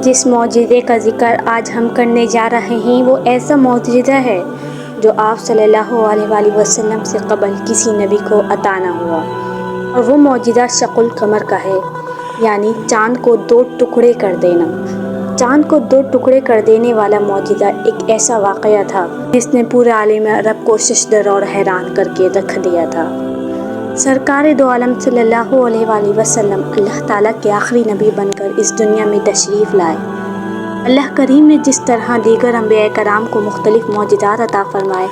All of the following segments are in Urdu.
جس معجزے کا ذکر آج ہم کرنے جا رہے ہیں وہ ایسا معجزہ ہے جو آپ صلی اللہ علیہ وآلہ وسلم سے قبل کسی نبی کو عطا نہ ہوا، اور وہ معجزہ شق القمر کا ہے، یعنی چاند کو دو ٹکڑے کر دینا۔ چاند کو دو ٹکڑے کر دینے والا معجزہ ایک ایسا واقعہ تھا جس نے پورے عالم عرب کو ششدر اور حیران کر کے رکھ دیا تھا۔ سرکار دو عالم صلی اللہ علیہ وآلہ وسلم اللہ تعالیٰ کے آخری نبی بن کر اس دنیا میں تشریف لائے۔ اللہ کریم نے جس طرح دیگر انبیاء کرام کو مختلف معجزات عطا فرمائے،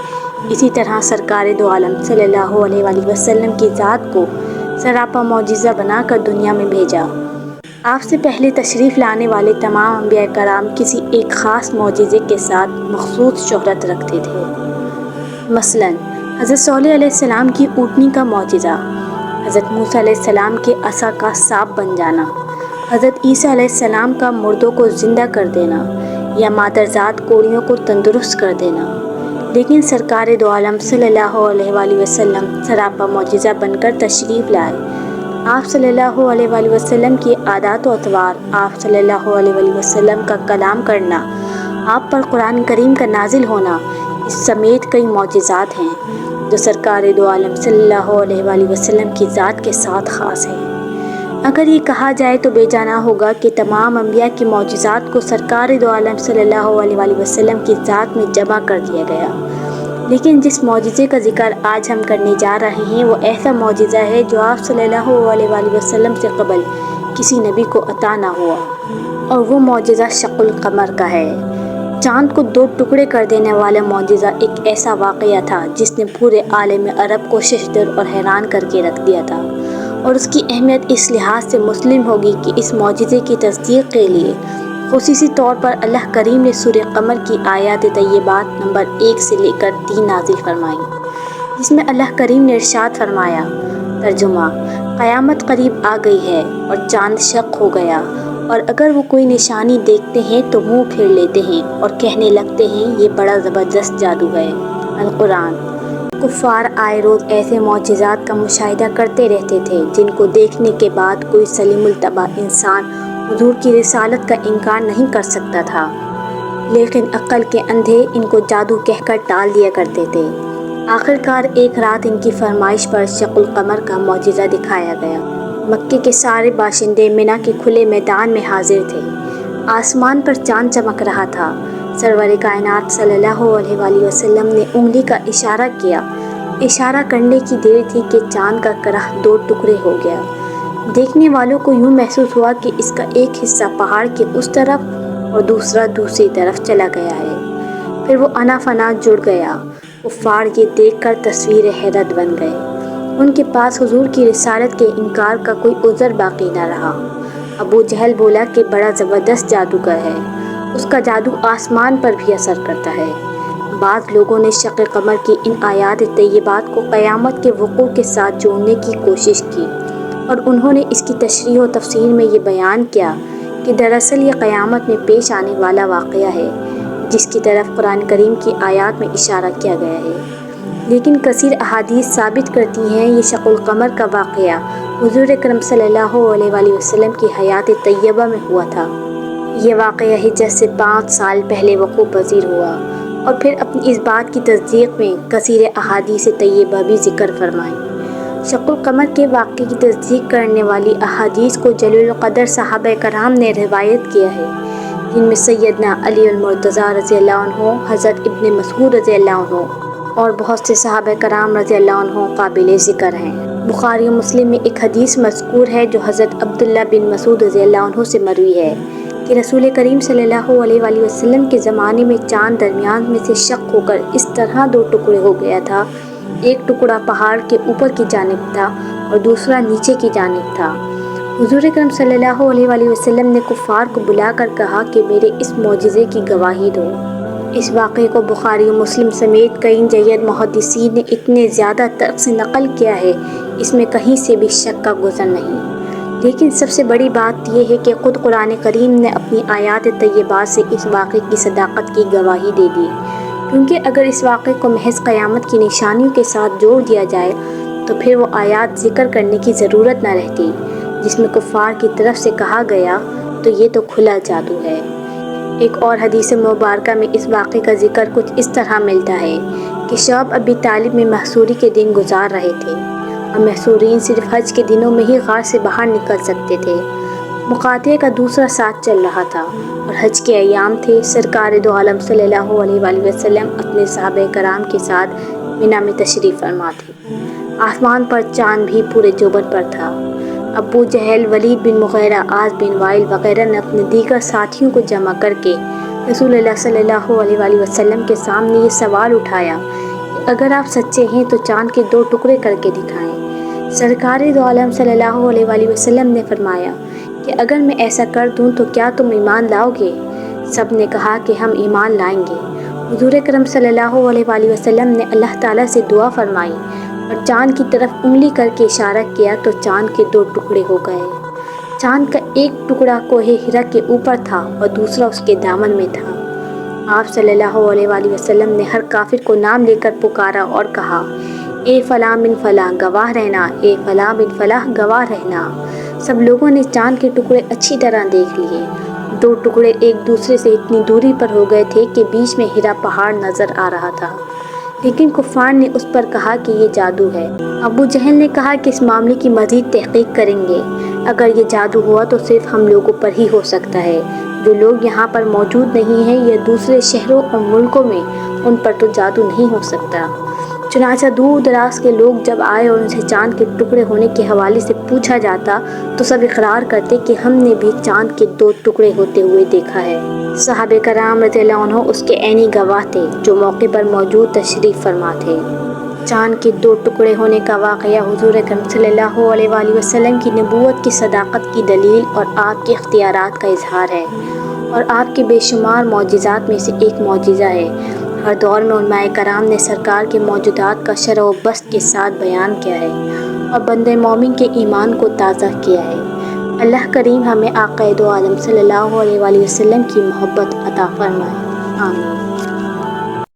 اسی طرح سرکار دو عالم صلی اللہ علیہ وآلہ وسلم کی ذات کو سراپا معجزہ بنا کر دنیا میں بھیجا۔ آپ سے پہلے تشریف لانے والے تمام انبیاء کرام کسی ایک خاص معجزے کے ساتھ مخصوص شہرت رکھتے تھے۔ مثلاً حضرت صالح علیہ السلام کی اونٹنی کا معجزہ، حضرت موسیٰ علیہ السلام کے عصا کا سانپ بن جانا، حضرت عیسیٰ علیہ السلام کا مردوں کو زندہ کر دینا یا مادرزاد کوڑیوں کو تندرست کر دینا۔ لیکن سرکار دو عالم صلی اللہ علیہ وآلہ وسلم سراپا معجزہ بن کر تشریف لائے۔ آپ صلی اللہ علیہ وآلہ وسلم کی عادات و اطوار، آپ صلی اللہ علیہ وآلہ وسلم کا کلام کرنا، آپ پر قرآن کریم کا نازل ہونا، اس سمیت کئی معجزات ہیں جو سرکار دو عالم صلی اللہ علیہ وآلہ وسلم کی ذات کے ساتھ خاص ہیں۔ اگر یہ کہا جائے تو بے جانا ہوگا کہ تمام انبیاء کے معجزات کو سرکار دو عالم صلی اللہ علیہ وآلہ وسلم کی ذات میں جمع کر دیا گیا، لیکن جس معجزے کا ذکر آج ہم کرنے جا رہے ہیں وہ ایسا معجزہ ہے جو آپ صلی اللہ علیہ وآلہ وسلم سے قبل کسی نبی کو عطا نہ ہوا، اور وہ معجزہ شق القمر کا ہے۔ چاند کو دو ٹکڑے کر دینے والا معجزہ ایک ایسا واقعہ تھا جس نے پورے عالم عرب کو ششدر اور حیران کر کے رکھ دیا تھا، اور اس کی اہمیت اس لحاظ سے مسلم ہوگی کہ اس معجزے کی تصدیق کے لیے خصوصی طور پر اللہ کریم نے سورہ قمر کی آیات طیبات نمبر 1 سے لے کر 3 نازل فرمائیں، جس میں اللہ کریم نے ارشاد فرمایا، ترجمہ: قیامت قریب آ گئی ہے اور چاند شق ہو گیا، اور اگر وہ کوئی نشانی دیکھتے ہیں تو منہ پھیر لیتے ہیں اور کہنے لگتے ہیں یہ بڑا زبردست جادو ہے۔ القرآن۔ کفار آئے روز ایسے معجزات کا مشاہدہ کرتے رہتے تھے جن کو دیکھنے کے بعد کوئی سلیم الطبع انسان حضور کی رسالت کا انکار نہیں کر سکتا تھا، لیکن عقل کے اندھے ان کو جادو کہہ کر ٹال دیا کرتے تھے۔ آخرکار ایک رات ان کی فرمائش پر شق القمر کا معجزہ دکھایا گیا۔ مکے کے سارے باشندے منی کے کھلے میدان میں حاضر تھے۔ آسمان پر چاند چمک رہا تھا۔ سرور کائنات صلی اللہ علیہ وآلہ وسلم نے انگلی کا اشارہ کیا۔ اشارہ کرنے کی دیر تھی کہ چاند کا کرہ دو ٹکڑے ہو گیا۔ دیکھنے والوں کو یوں محسوس ہوا کہ اس کا ایک حصہ پہاڑ کے اس طرف اور دوسرا دوسری طرف چلا گیا ہے، پھر وہ انا فنا جڑ گیا۔ کفار یہ دیکھ کر تصویر حیرت بن گئے۔ ان کے پاس حضور کی رسالت کے انکار کا کوئی عذر باقی نہ رہا۔ ابو جہل بولا کہ بڑا زبردست جادوگر ہے، اس کا جادو آسمان پر بھی اثر کرتا ہے۔ بعض لوگوں نے شق قمر کی ان آیات طیبات کو قیامت کے وقوع کے ساتھ جوڑنے کی کوشش کی، اور انہوں نے اس کی تشریح و تفسیر میں یہ بیان کیا کہ دراصل یہ قیامت میں پیش آنے والا واقعہ ہے جس کی طرف قرآن کریم کی آیات میں اشارہ کیا گیا ہے، لیکن کثیر احادیث ثابت کرتی ہیں یہ شق القمر کا واقعہ حضور اکرم صلی اللہ علیہ وآلہ وسلم کی حیات طیبہ میں ہوا تھا۔ یہ واقعہ ہجرت سے 5 سال پہلے وقوع پذیر ہوا، اور پھر اپنی اس بات کی تصدیق میں کثیر احادیث طیبہ بھی ذکر فرمائیں۔ شق القمر کے واقعے کی تصدیق کرنے والی احادیث کو جلیل القدر صحابہ کرام نے روایت کیا ہے، جن میں سیدنا علی المرتضیٰ رضی اللہ عنہ، حضرت ابن مسعود رضی اللہ عنہ اور بہت سے صحابہ کرام رضی اللہ عنہ قابل ذکر ہیں۔ بخاری و مسلم میں ایک حدیث مذکور ہے جو حضرت عبداللہ بن مسعود رضی اللہ عنہ سے مروی ہے کہ رسول کریم صلی اللہ علیہ وآلہ وسلم کے زمانے میں چاند درمیان میں سے شق ہو کر اس طرح دو ٹکڑے ہو گیا تھا، ایک ٹکڑا پہاڑ کے اوپر کی جانب تھا اور دوسرا نیچے کی جانب تھا۔ حضور اکرم صلی اللہ علیہ وآلہ وسلم نے کفار کو بلا کر کہا کہ میرے اس معجزے کی گواہی دو۔ اس واقعے کو بخاری و مسلم سمیت کئی جید محدثین نے اتنے زیادہ طرق سے نقل کیا ہے، اس میں کہیں سے بھی شک کا گزر نہیں۔ لیکن سب سے بڑی بات یہ ہے کہ خود قرآن کریم نے اپنی آیات طیبات سے اس واقعے کی صداقت کی گواہی دے دی، کیونکہ اگر اس واقعے کو محض قیامت کی نشانیوں کے ساتھ جوڑ دیا جائے تو پھر وہ آیات ذکر کرنے کی ضرورت نہ رہتی جس میں کفار کی طرف سے کہا گیا، تو یہ تو کھلا جادو ہے۔ ایک اور حدیث مبارکہ میں اس واقعے کا ذکر کچھ اس طرح ملتا ہے کہ شعیب ابی طالب میں محصوری کے دن گزار رہے تھے اور محصورین صرف حج کے دنوں میں ہی غار سے باہر نکل سکتے تھے۔ مقاطعے کا دوسرا ساتھ چل رہا تھا اور حج کے ایام تھے۔ سرکار دو عالم صلی اللہ علیہ وآلہ وسلم اپنے صحابہ کرام کے ساتھ مینا میں تشریف فرما تھے۔ آسمان پر چاند بھی پورے جوبن پر تھا۔ ابو جہل، ولید بن مغیرہ، عاص بن وائل وغیرہ نے اپنے دیگر ساتھیوں کو جمع کر کے رسول اللہ صلی اللہ علیہ وآلہ وسلم کے سامنے یہ سوال اٹھایا کہ اگر آپ سچے ہیں تو چاند کے 2 ٹکڑے کر کے دکھائیں۔ سرکار دو عالم صلی اللہ علیہ وآلہ وسلم نے فرمایا کہ اگر میں ایسا کر دوں تو کیا تم ایمان لاؤ گے؟ سب نے کہا کہ ہم ایمان لائیں گے۔ حضور اکرم صلی اللہ علیہ وآلہ وسلم نے اللہ تعالیٰ سے دعا فرمائی اور چاند کی طرف انگلی کر کے اشارہ کیا تو چاند کے 2 ٹکڑے ہو گئے۔ چاند کا ایک ٹکڑا کوہ ہرا کے اوپر تھا اور دوسرا اس کے دامن میں تھا۔ آپ صلی اللہ علیہ وآلہ وسلم نے ہر کافر کو نام لے کر پکارا اور کہا، اے فلاں بن فلاں گواہ رہنا، اے فلاں بن فلاں گواہ رہنا۔ سب لوگوں نے چاند کے ٹکڑے اچھی طرح دیکھ لیے۔ 2 ٹکڑے ایک دوسرے سے اتنی دوری پر ہو گئے تھے کہ بیچ میں ہرا پہاڑ نظر آ رہا تھا، لیکن کفار نے اس پر کہا کہ یہ جادو ہے۔ ابو جہل نے کہا کہ اس معاملے کی مزید تحقیق کریں گے، اگر یہ جادو ہوا تو صرف ہم لوگوں پر ہی ہو سکتا ہے، جو لوگ یہاں پر موجود نہیں ہیں یا دوسرے شہروں اور ملکوں میں، ان پر تو جادو نہیں ہو سکتا۔ چنانچہ دور دراز کے لوگ جب آئے اور ان سے چاند کے ٹکڑے ہونے کے حوالے سے پوچھا جاتا تو سب اقرار کرتے کہ ہم نے بھی چاند کے 2 ٹکڑے ہوتے ہوئے دیکھا ہے۔ صحابہ کرام رضی اللہ عنہ اس کے عینی گواہ تھے جو موقع پر موجود تشریف فرما تھے۔ چاند کے 2 ٹکڑے ہونے کا واقعہ حضور اکرم صلی اللہ علیہ وآلہ وسلم کی نبوت کی صداقت کی دلیل اور آپ کے اختیارات کا اظہار ہے اور آپ کے بے شمار معجزات میں سے ایک معجزہ ہے۔ ہر دور میں علماء کرام نے سرکار کے موجودات کا شرح و بسط کے ساتھ بیان کیا ہے اور بندہ مومن کے ایمان کو تازہ کیا ہے۔ اللہ کریم ہمیں آقا دو عالم صلی اللہ علیہ وآلہ وسلم کی محبت عطا فرمائے، آمین۔